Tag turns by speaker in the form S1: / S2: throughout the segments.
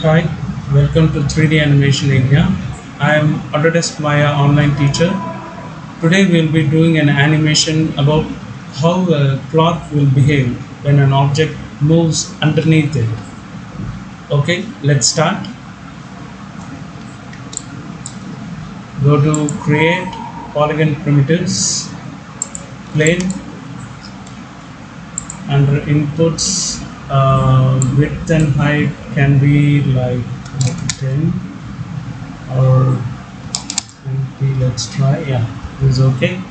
S1: Hi, welcome to 3D Animation Area. I am Autodesk Maya online teacher. Today we'll be doing an animation about how a cloth will behave when an object moves underneath it. Okay, let's start. Go to create polygon primitives, plane, under inputs, width and height can be like 10 or 20. Let's try. Yeah, this is okay.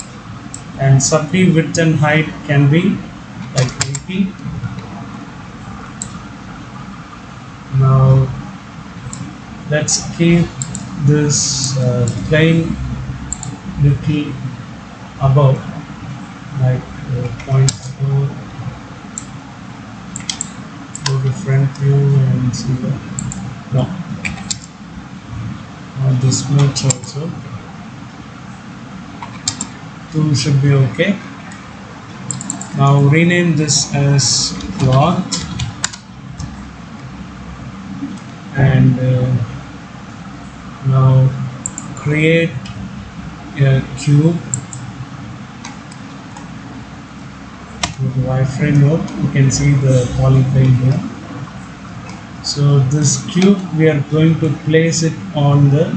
S1: And subdy width and height can be like 80. Now let's keep this plane little above, like 0.4. Go to front view and see that. No, not this much also. 2 should be okay. Now rename this as cloth and now create a cube. Go to wireframe mode. You can see the polyplane here. So this cube we are going to place it on the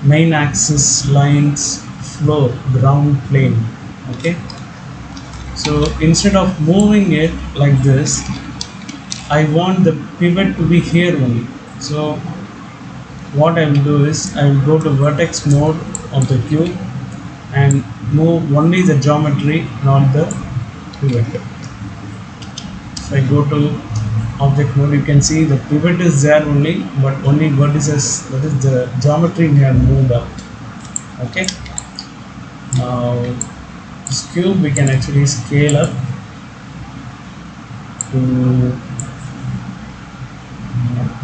S1: main axis lines floor, ground plane. Okay, so instead of moving it like this, I want the pivot to be here only. So what I will do is I will go to vertex mode of the cube and move only the geometry, not the pivot. So I go to object mode. You can see the pivot is there only, but only vertices, that is the geometry, we have moved up. Okay, now this cube we can actually scale up to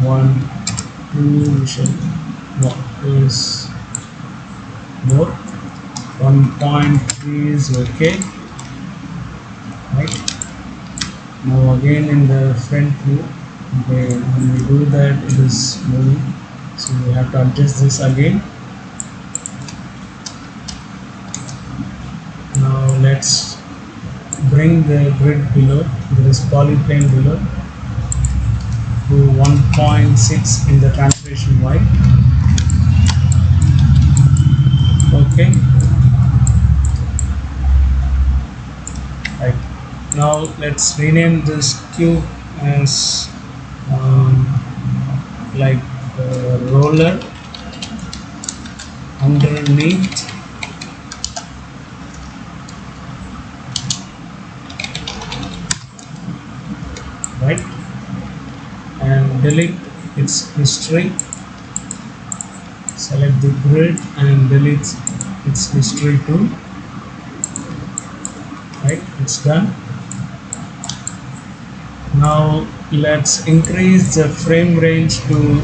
S1: 1, 2. We should no, is more. 1.3 is okay. Right. Now again in the front view, okay, when we do that it is moving, so we have to adjust this again. Now let's bring the grid below, there is polyplane below, to 1.6 in the translation white. Okay, right. Now let's rename this cube as like roller underneath. Right, and delete its history. Select the grid and delete its history too. Right, it's done. Now let's increase the frame range to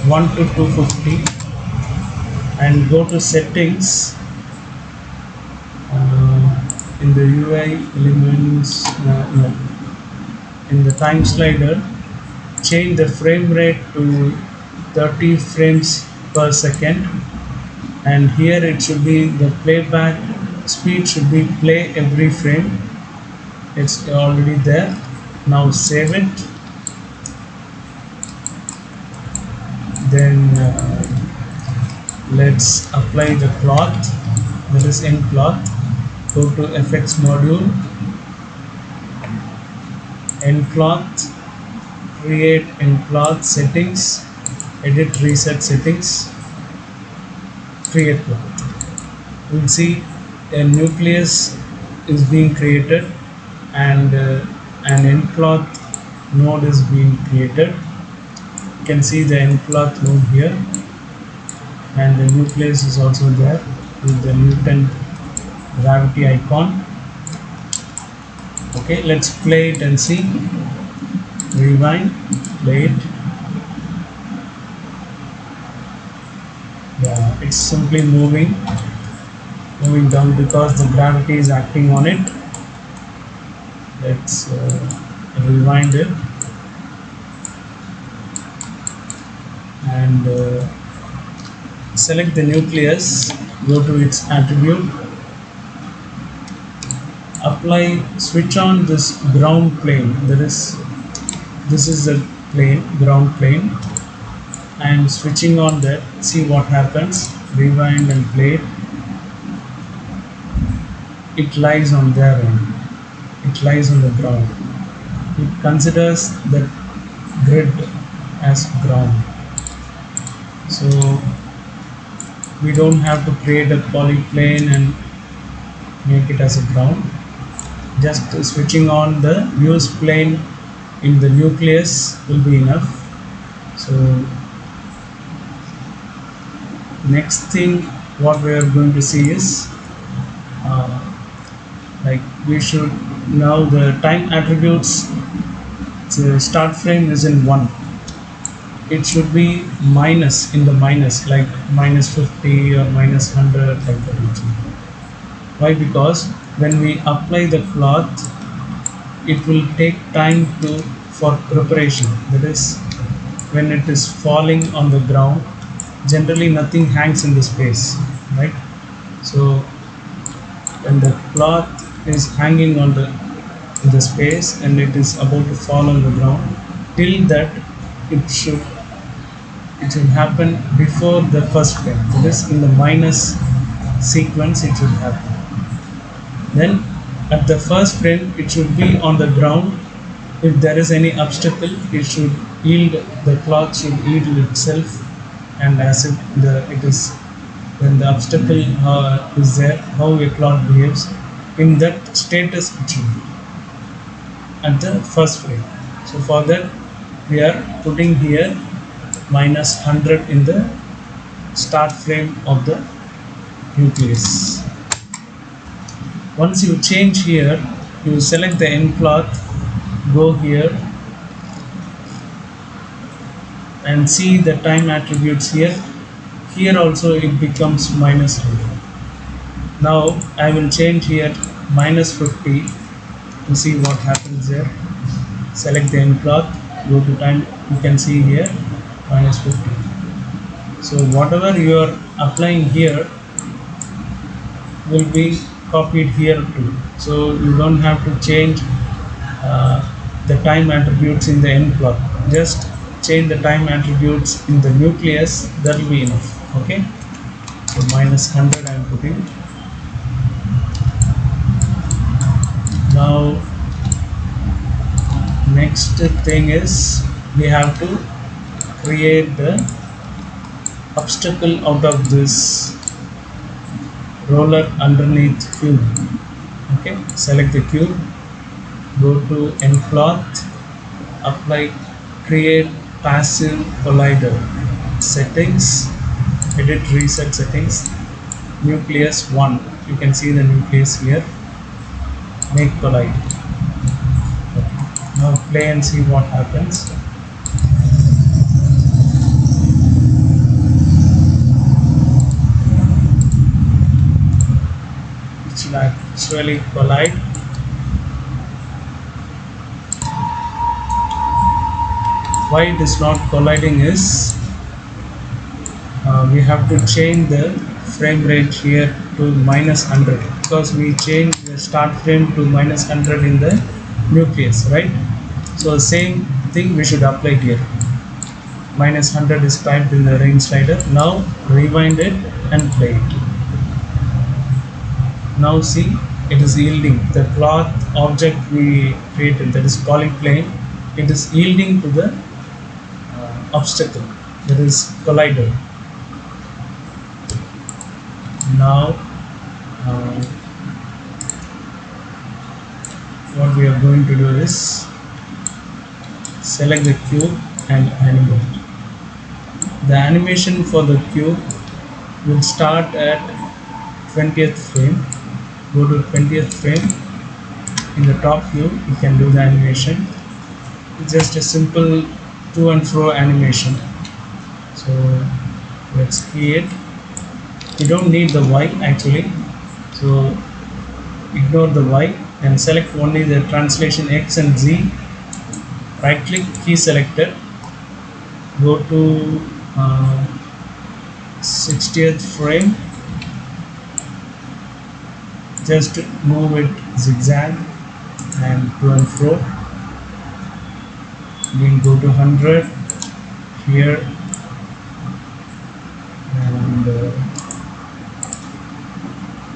S1: 1 to 250 and go to settings. In the UI elements, no, in the time slider, change the frame rate to 30 frames per second, and here it should be the playback speed should be play every frame. It's already there. Now save it. Then let's apply the cloth, that is nCloth. Go to FX module, nCloth, create nCloth settings, edit reset settings, create cloth. We'll see a nucleus is being created and an nCloth node is being created. You can see the nCloth node here, and the nucleus is also there with the Newton gravity icon. Okay, let's play it and see. Rewind, play it. Yeah, it's simply moving down because the gravity is acting on it. Let's rewind it. and select the nucleus, go to its attribute, apply, switch on this ground plane. This is the plane, ground plane. I am switching on that. See what happens. Rewind and play it. It lies on their end. It lies on the ground. It considers the grid as ground. So we don't have to create a polyplane and make it as a ground. Just switching on the use plane in the nucleus will be enough. So next thing what we are going to see is like we should now the time attributes. The start frame is in 1. It should be minus, in the minus, like minus 50 or minus 100, like that. Why? Because when we apply the cloth, it will take time for preparation. That is, when it is falling on the ground, generally nothing hangs in the space, right? So when the cloth is hanging on in the space and it is about to fall on the ground, till that it should happen before the first frame. That is, in the minus sequence it should happen. Then at the first frame it should be on the ground. If there is any obstacle, it should yield, the cloth should yield itself, and as if it is, when the obstacle is there, how a cloth behaves, in that status it should be at the first frame. So for that we are putting here minus 100 in the start frame of the nucleus. Once you change here, you select the nCloth, go here and see the time attributes here. Here also it becomes minus 100. Now I will change here minus 50 to see what happens there. Select the nCloth, go to time, you can see here minus 50. So whatever you are applying here will be copied here too. So you don't have to change the time attributes in the nCloth. Just change the time attributes in the nucleus, that will be enough. Okay, so minus 100 I am putting. Now next thing is we have to create the obstacle out of this roller underneath cube. Okay, select the cube, go to nCloth, apply, create passive collider, settings, edit reset settings, nucleus 1, you can see the nucleus here, make collide. Okay. Now play and see what happens. It should actually collide. Why it is not colliding is we have to change the frame rate here to minus 100, because we changed the start frame to minus 100 in the nucleus, right? So same thing we should apply here. Minus 100 is typed in the range slider. Now rewind it and play it. Now see, it is yielding. The cloth object we created, that is polyplane, it is yielding to the obstacle, that is collider. Now what we are going to do is select the cube and animate. The animation for the cube will start at 20th frame. Go to 20th frame. In the top view you can do the animation. It's just a simple to and fro animation. So let's create. You don't need the Y actually, so ignore the Y and select only the translation X and Z. Right click, key selected, go to uh, 60th frame, just move it zigzag and to and fro. Then go to 100 here, and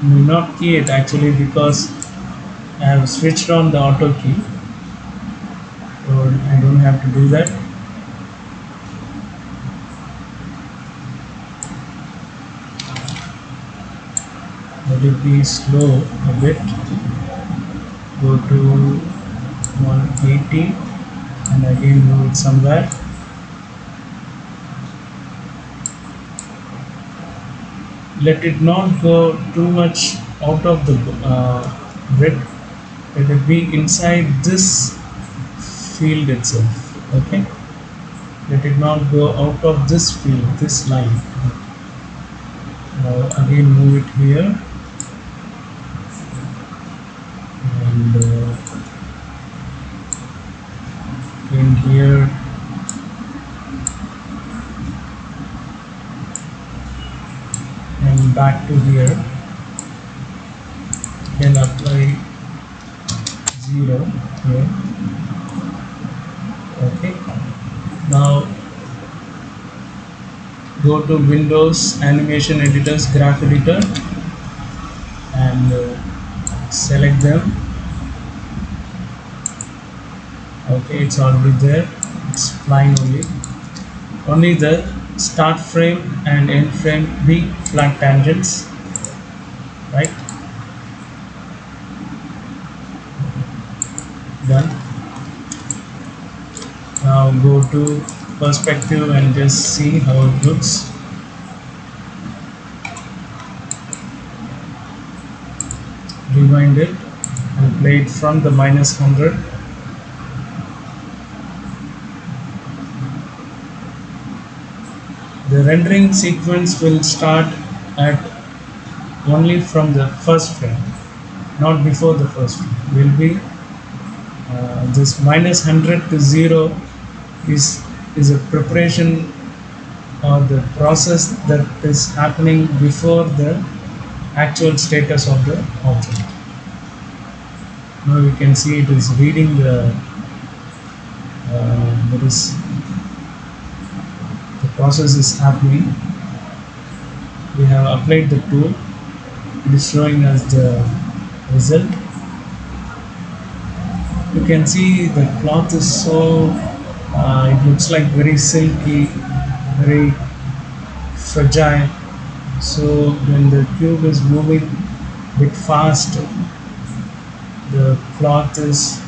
S1: may not key it actually because I have switched on the auto key, so I don't have to do that. Let it be slow a bit. Go to 180 and again move it somewhere. Let it not go too much out of the grid. Let it be inside this field itself. Okay. Let it not go out of this field, this line. Again move it here, and in here and back to here. Then apply 0 here. Okay. Now go to Windows Animation Editors, Graph Editor, and select them. Okay, it's already there. It's flying only. Only the start frame and end frame be flat tangents, right? Done. Now go to perspective and just see how it looks. Rewind it and play it from the -100. The rendering sequence will start at only from the first frame, not before the first frame. Will be this -100 to 0 is a preparation or the process that is happening before the actual status of the object. Now you can see it is reading the process is happening. We have applied the tool. It is showing us the result. You can see the cloth is so it looks like very silky, very fragile. So when the cube is moving a bit fast, the cloth is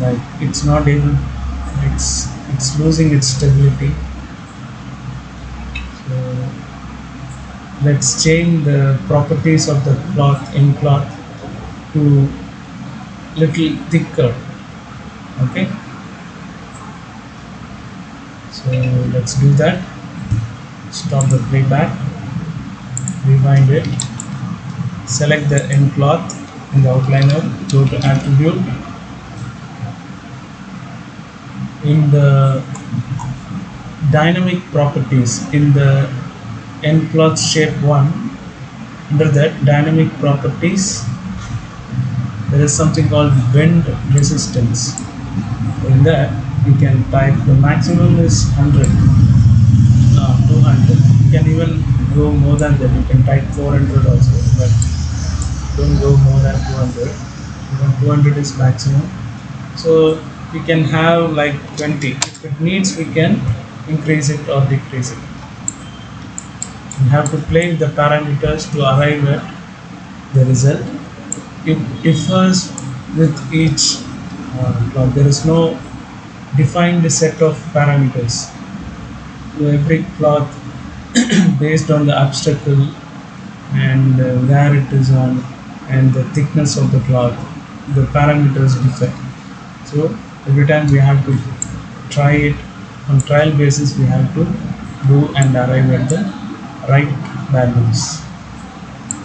S1: like it's not able, it's losing its stability. So let's change the properties of the cloth, nCloth, to little thicker. Okay, so let's do that. Stop the playback, rewind it, select the nCloth in the outliner, go to attribute. In the dynamic properties, in the nCloth shape 1, under that dynamic properties, there is something called bend resistance. In that you can type the maximum is 100, 200. You can even go more than that. You can type 400 also, but don't go more than 200. Even 200 is maximum. So we can have like 20. If it needs, we can increase it or decrease it. You have to play with the parameters to arrive at the result. It differs with each cloth. There is no defined set of parameters. So every cloth based on the obstacle and where it is on and the thickness of the cloth, the parameters differ. So every time we have to try it on trial basis. We have to do and arrive at the right values.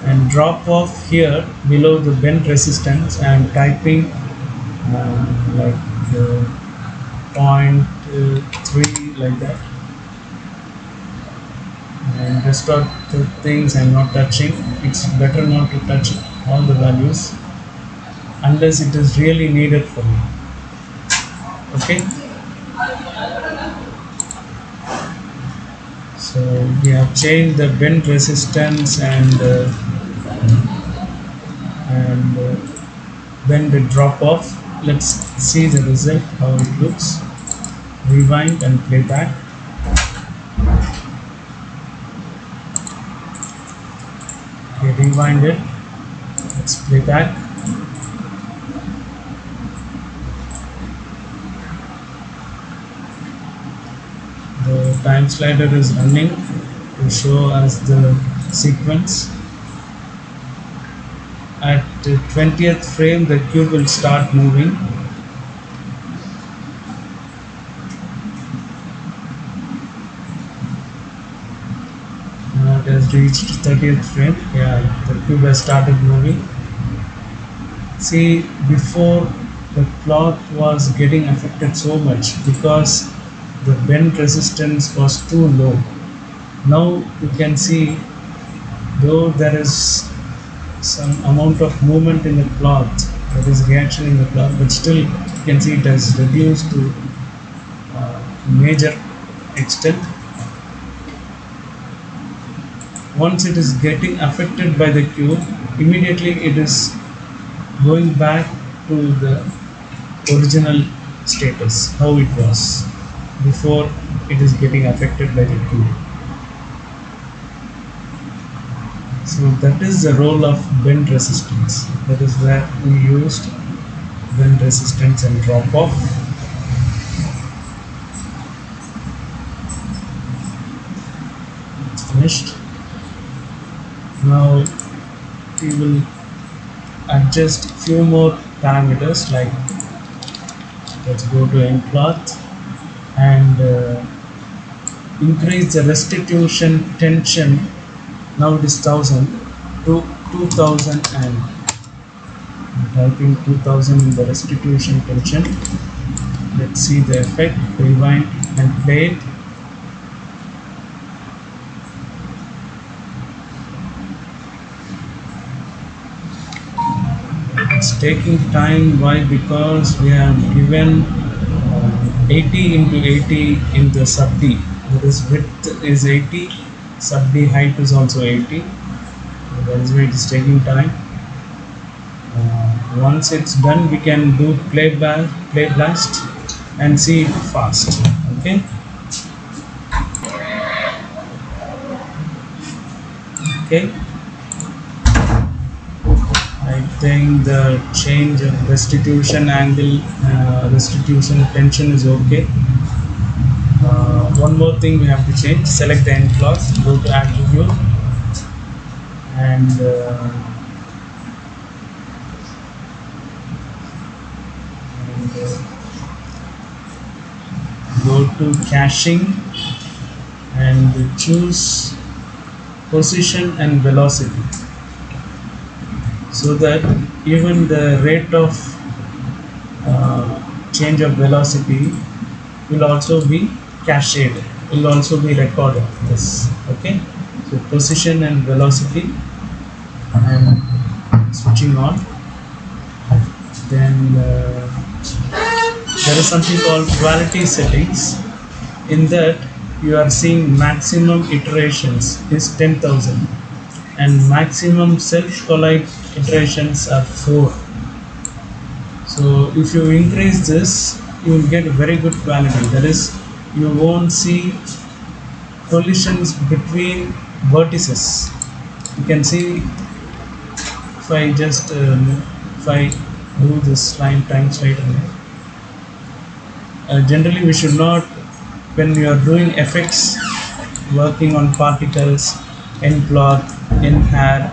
S1: And drop off here below the bend resistance and typing like 0.3 like that, and rest of the things I'm not touching. It's better not to touch all the values unless it is really needed for me. Okay, so we have changed the bend resistance and bend the drop off. Let's see the result, how it looks. Rewind and play back. Okay, rewind it. Let's play back. The time slider is running to show us the sequence. At the 20th frame, the cube will start moving. Now it has reached 30th frame. Yeah, the cube has started moving. See, before the cloth was getting affected so much because the bend resistance was too low. Now you can see, though there is some amount of movement in the cloth, there is reaction in the cloth, but still you can see it has reduced to major extent. Once it is getting affected by the cube, immediately it is going back to the original status, how it was before it is getting affected by the cube. So that is the role of bend resistance. That is where we used bend resistance and drop off. It's finished. Now we will adjust few more parameters, like let's go to nCloth and increase the restitution tension. Now it is 1000 to 2000, and I'm typing 2000 in the restitution tension. Let's see the effect. Rewind and play it. It's taking time. Why? Because we have given 80 into 80 in the sub D. That is, width is 80, sub D height is also 80. So that is why it is taking time. Once it's done, we can do play blast and see it fast. Okay. Okay. I think the change of restitution angle, restitution tension is okay. One more thing we have to change. Select the nCloth, go to attribute, and go to caching and choose position and velocity, so that even the rate of change of velocity will also be cached, will also be recorded. This, okay. So position and velocity, and switching on. Then there is something called quality settings. In that, you are seeing maximum iterations is 10,000 and maximum self-collide iterations are 4. So if you increase this, you will get very good quality. That is, you won't see collisions between vertices. You can see, if I just if I do this line time slider, generally we should not, when you are doing effects, working on particles, nCloth, nHair,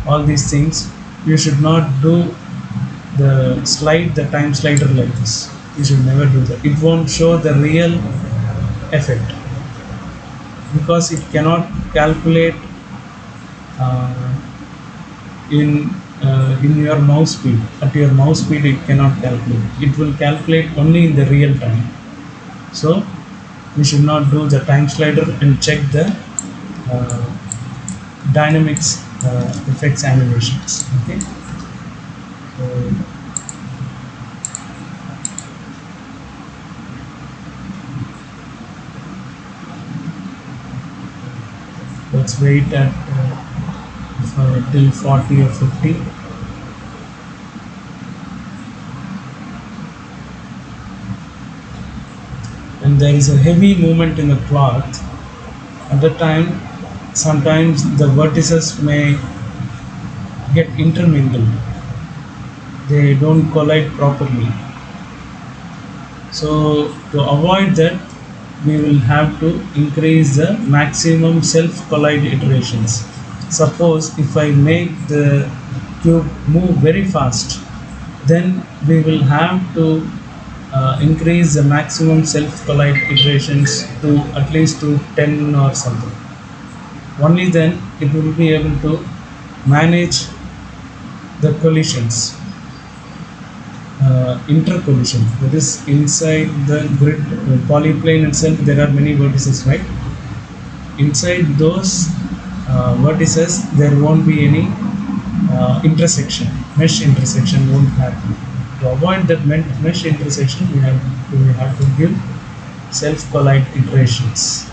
S1: all these things, you should not do the time slider like this. You should never do that. It won't show the real effect because it cannot calculate in your mouse speed. At your mouse speed, it cannot calculate. It will calculate only in the real time. So we should not do the time slider and check the uh, dynamics effects animations. Okay, so let's wait at till 40 or 50. And there is a heavy movement in the cloth at the time. Sometimes the vertices may get intermingled, they don't collide properly. So to avoid that, we will have to increase the maximum self collide iterations. Suppose if I make the cube move very fast, then we will have to increase the maximum self collide iterations to at least to 10 or something. Only then it will be able to manage the collisions, intercollision. That is, inside the grid polyplane itself, there are many vertices, right? Inside those vertices, there won't be any intersection. Mesh intersection won't happen. To avoid that mesh intersection, we have to give self collide iterations.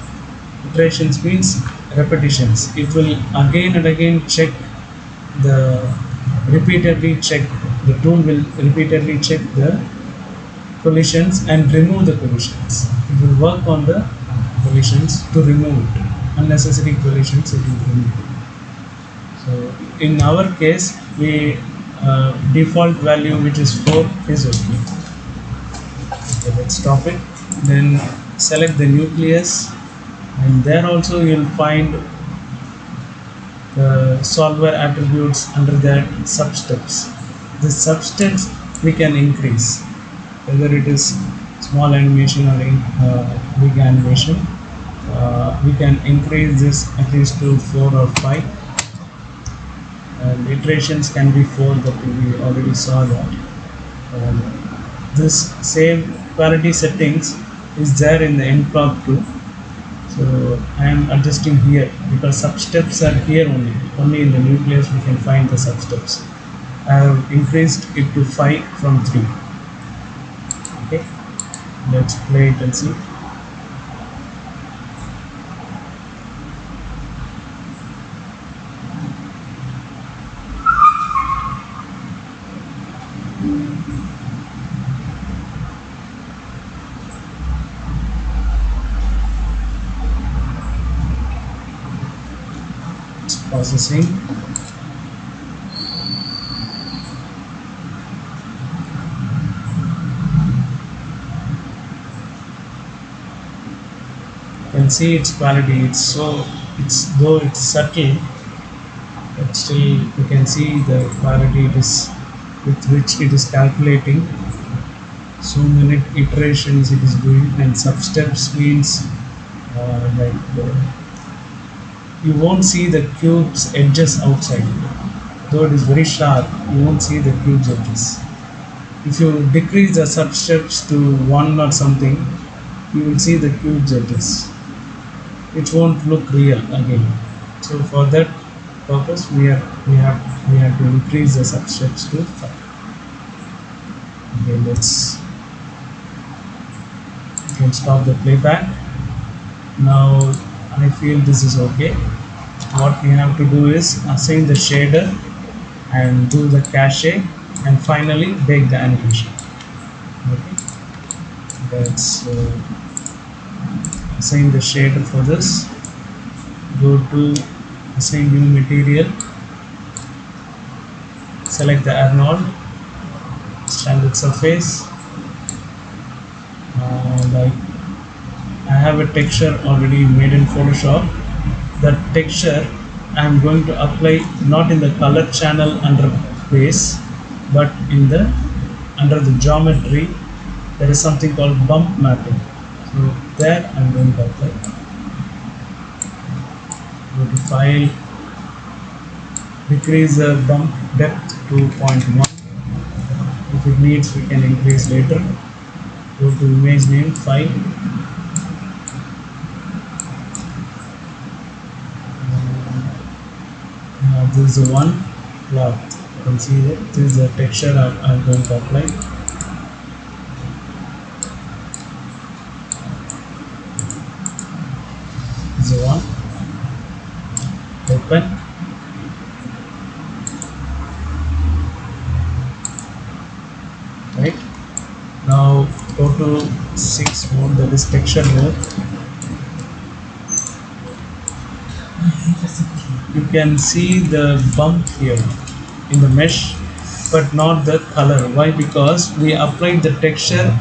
S1: Iterations means repetitions. It will again and again check the repeatedly check the tool will repeatedly check the collisions and remove the collisions. It will work on the collisions to remove it. Unnecessary collisions it will remove. So in our case, we default value, which is 4, is okay. Okay, let's stop it. Then select the nucleus, and there also you'll find the solver attributes under that substeps. The substeps we can increase, whether it is small animation or big animation. We can increase this at least to 4 or 5, and iterations can be 4, but we already saw that. This same quality settings is there in the nCloth too. So I am adjusting here because substeps are here only. Only in the nucleus we can find the substeps. I have increased it to 5 from 3. Okay, let's play it and see. It's processing. You can see its quality. It's though it's subtle, but still you can see the quality it is with which it is calculating. So many iterations it is doing, and substeps means you won't see the cube's edges outside. Though it is very sharp, you won't see the cube's edges. If you decrease the substeps to 1 or something, you will see the cube's edges. It won't look real again. So for that purpose, we have to increase the substeps to 5. Okay, you can stop the playback. Now I feel this is okay. What we have to do is assign the shader and do the cache, and finally bake the animation. Okay, let's assign the shader for this. Go to assign new material, select the Arnold standard surface, and I have a texture already made in Photoshop. That texture I am going to apply not in the color channel under base, but in the under the geometry. There is something called bump mapping. So there I am going to apply. Go to file, decrease the bump depth to 0.1. If it needs, we can increase later. Go to image name, file. This is the one cloth. You can see that this is the texture I'm going to apply. This is the one. Open. Right. Now go to 6 mode, that is texture mode. You can see the bump here in the mesh, but not the color. Why? Because we applied the texture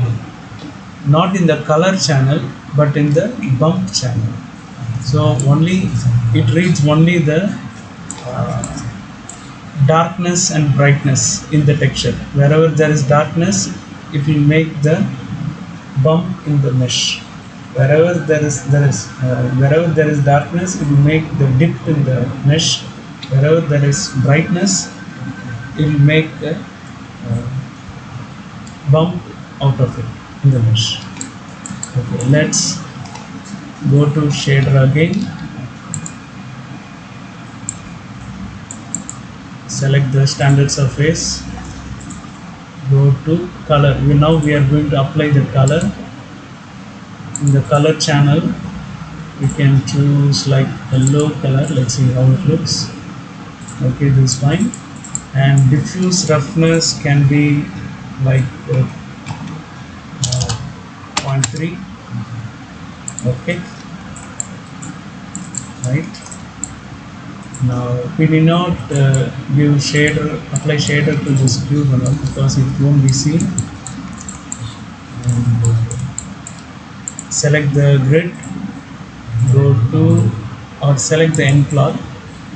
S1: not in the color channel but in the bump channel. So only it reads only the darkness and brightness in the texture. Wherever there is darkness, it will make the bump in the mesh. Wherever wherever there is darkness, it will make the dip in the mesh. Wherever there is brightness, it will make a bump out of it in the mesh. Okay, let's go to shader again. Select the standard surface. Go to color. Now we are going to apply the color. In the color channel, we can choose like yellow color. Let's see how it looks. Okay, this is fine. And diffuse roughness can be like 0.3. Okay, right. Now we did not apply shader to this cube because it won't be seen. And select the grid, go to, or select the nCloth,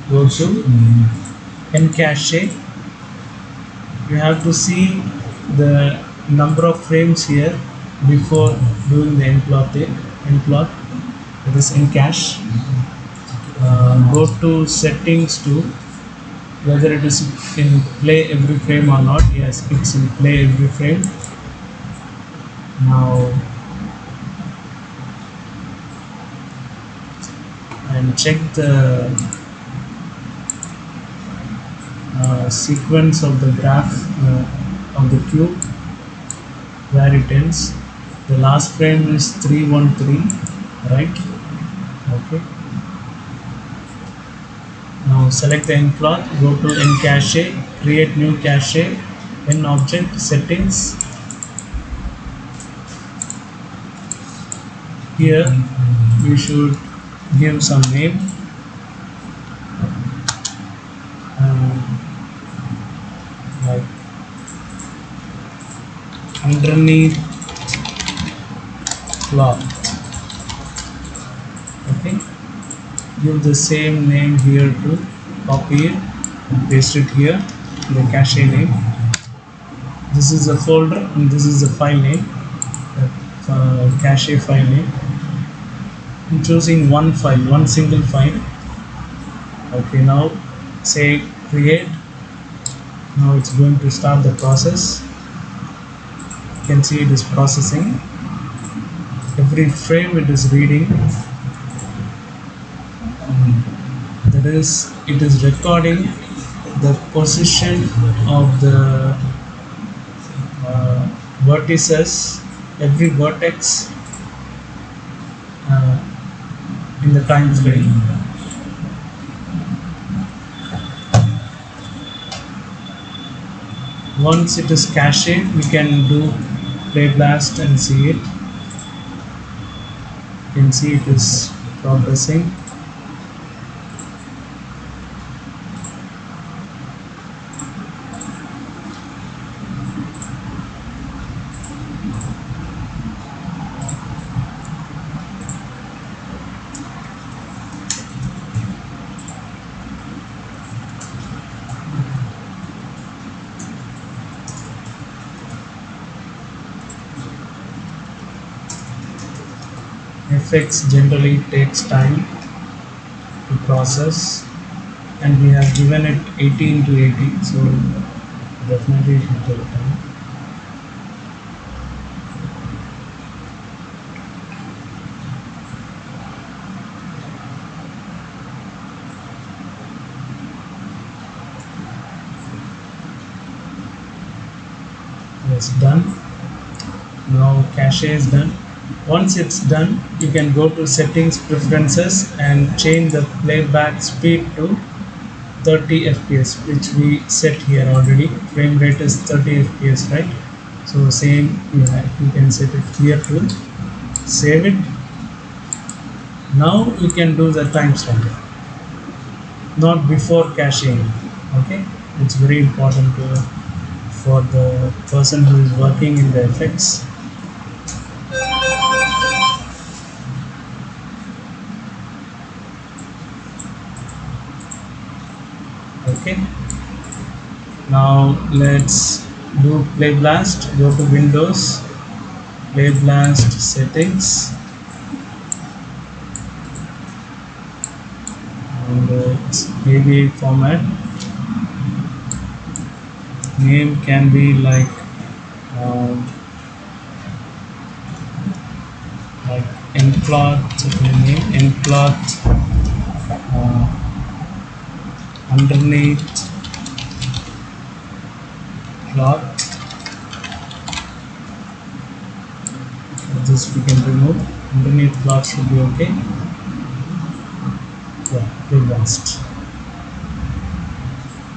S1: go to nCache. You have to see the number of frames here before doing the nCloth. It is nCache. Go to settings to whether it is in play every frame or not. Yes, it's in play every frame. Now and check the sequence of the graph of the cube where it ends. The last frame is 313, right? Okay. Now select the nCloth, go to nCache, create new cache, nObject, settings. Here we should give some name. Like underneath cloth. Okay. Give the same name here to copy it and paste it here, the cache name. This is a folder and this is the file name, cache file name. I'm choosing one file, one single file. Okay, now say create. Now it's going to start the process. You can see it is processing. Every frame it is reading. That is, it is recording the position of the vertices, every vertex in the time frame. Once it is cached, we can do play blast and see it. You can see it is progressing. Effects generally takes time to process, and we have given it 18 to 80, so definitely it will take time. That's done. Now cache is done. Once it's done, you can go to settings preferences and change the playback speed to 30 fps, which we set here already. Frame rate is 30 fps, right? So same, you can set it here too. Save it. Now you can do the timestamp, not before caching. Okay, it's very important for the person who is working in the effects. Okay, now let's do play blast. Go to Windows, play blast settings, and it's ABA format. Name can be like um, nCloth, name nCloth, underneath cloth. This we can remove. Underneath cloth should be okay. Yeah, play blast.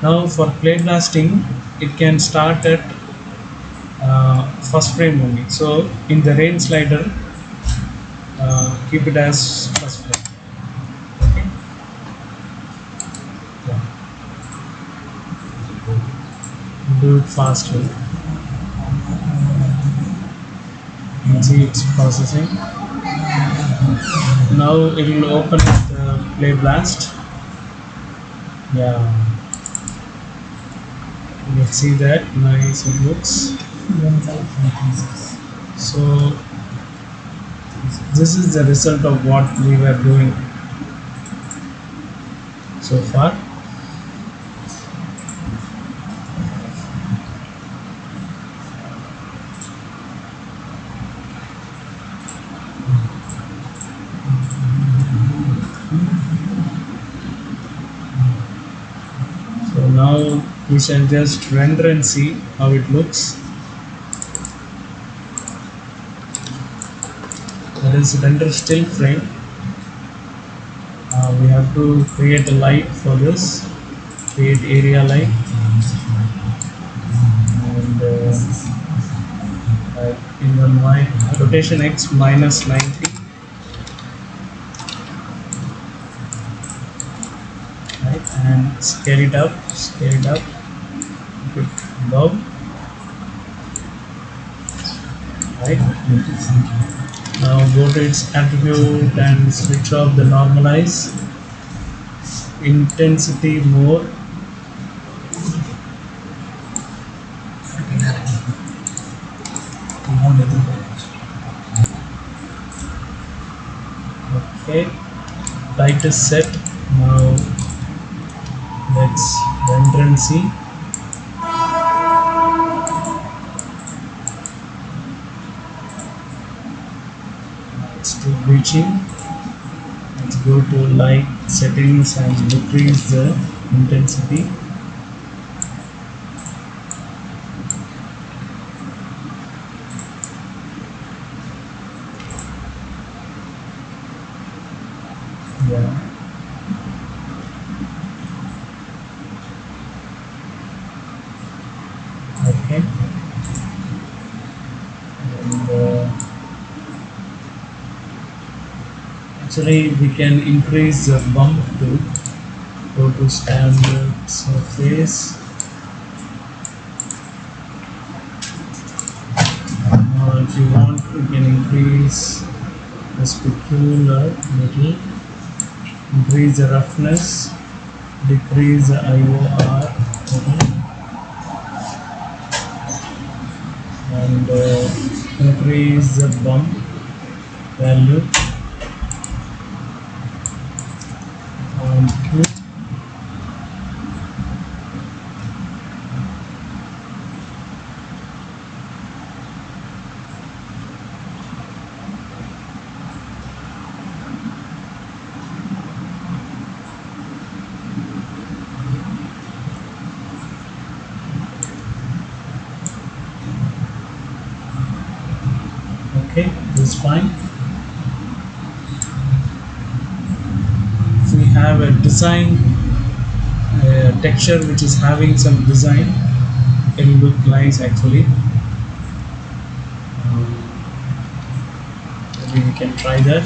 S1: Now for play blasting, it can start at first frame only. So in the range slider, keep it as first frame. Okay. Yeah. Do it faster. You can see it's processing. Now it will open the play blast. Yeah. You can see that nice it looks. So this is the result of what we were doing so far. So now we shall just render and see how it looks. That is render still frame. We have to create a light for this. Create area light, and in the rotation X minus 90. Right, and scale it up, put above, right. Now go to its attribute and switch off the normalize, intensity more, okay, light is set. Now let's render and see. Let's do bleaching. Let's go to light settings and decrease the intensity. Yeah. Okay. And actually we can increase the bump to go to standard surface. If you want, you can increase the specular little, increase the roughness, decrease the IOR little, and increase the bump value on 2. fine. If we have a design texture which is having some design, it will look nice actually. Maybe we can try that.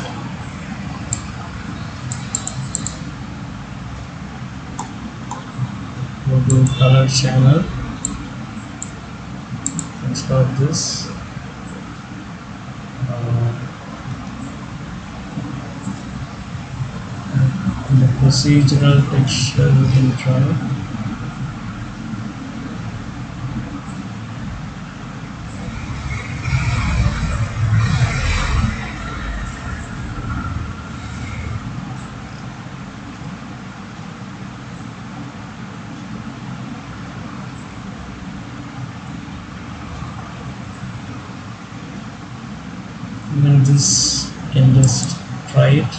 S1: Go to color channel and start this. The procedural texture we can try. Even this can just try it.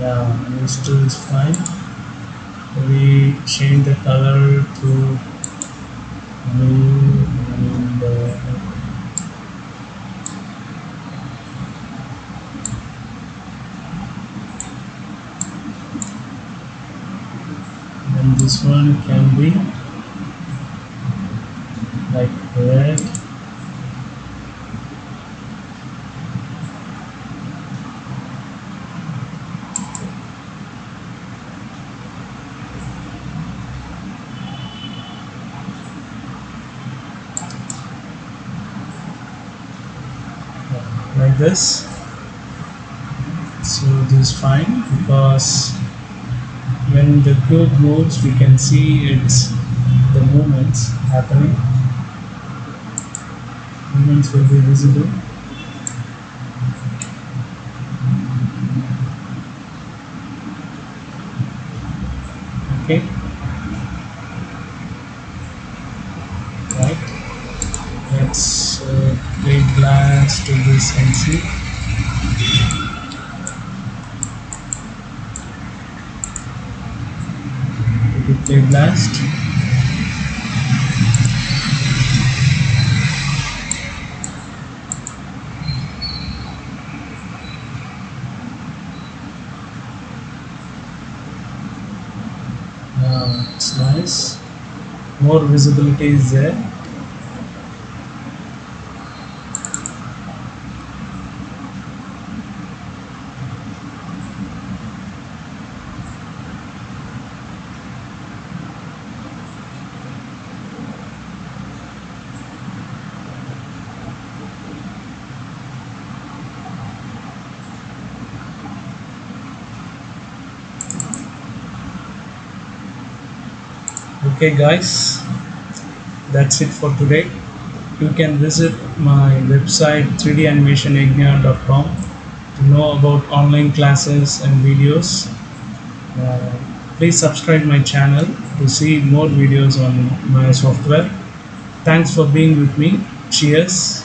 S1: Yeah, and still is fine. We change the color to blue and this one can be like red. Like this. So this is fine because when the cube moves we can see it's the movements happening. Movements will be visible. Okay, right, let's play blast to this and see. We play blast. It's nice. More visibility is there. Okay guys, that's it for today. You can visit my website 3danimationyagna.com to know about online classes and videos. Please subscribe my channel to see more videos on my software. Thanks for being with me. Cheers.